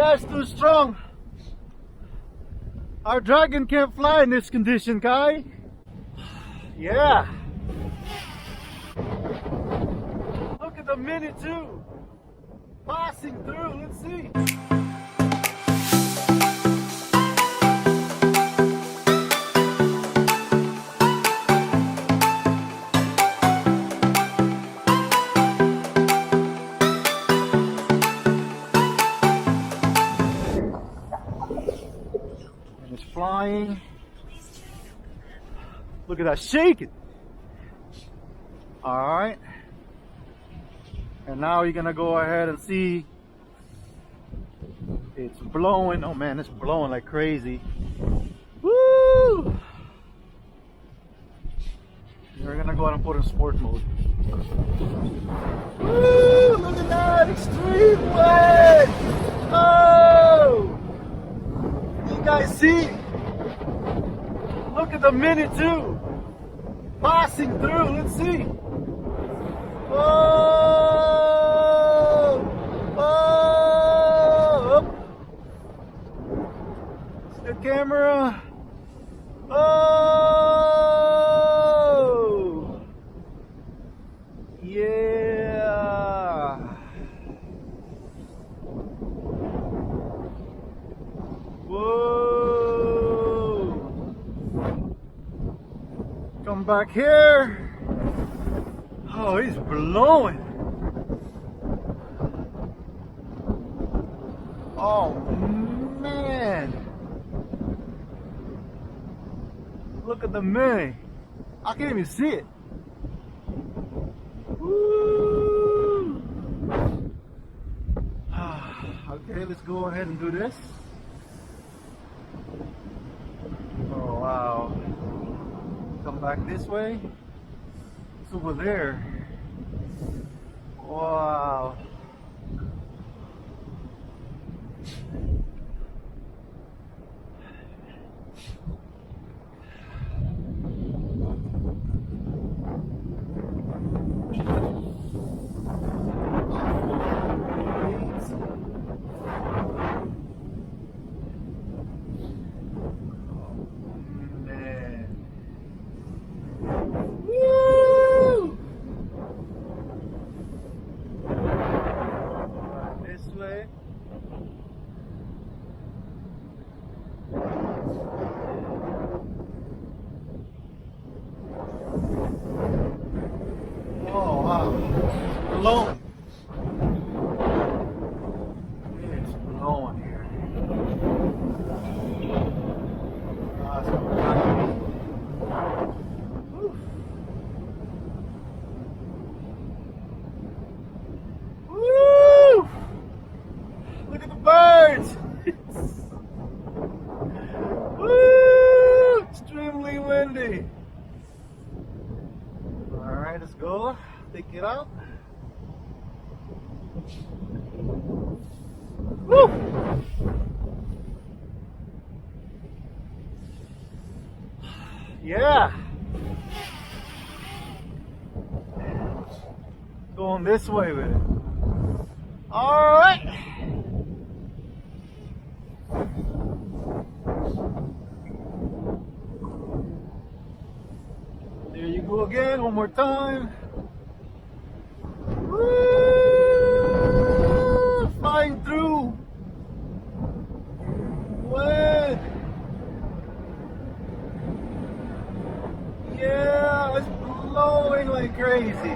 That's too strong. Our dragon can't fly in this condition, Kai. Yeah. Look at the Mini too. Passing through, let's see. And it's flying. Look at that shaking. All right. And now you're gonna go ahead and see it's blowing. Oh man, it's blowing like crazy. Woo! We're gonna go ahead and put it in sport mode. Woo! Look at that extreme wind! Oh! You guys see? Look at the Mini too. Passing through, let's see. Oh! Oh! It's the camera. Oh! Yeah! Whoa! Come back here. Oh, he's blowing. Oh man. Look at the Mini. I can't even see it. Woo. Okay, let's go ahead and do this. Oh wow. Come back this way. It's over there. Wow. Oh wow, blowing. It's blowing here. It's Woo! Look at the birds. Woo! Extremely windy. Alright, let's go. Take it out. Woo! Yeah. Going this way with it. Alright. There you go again, one more time. Woo! Flying through. Wind. Yeah, it's blowing like crazy.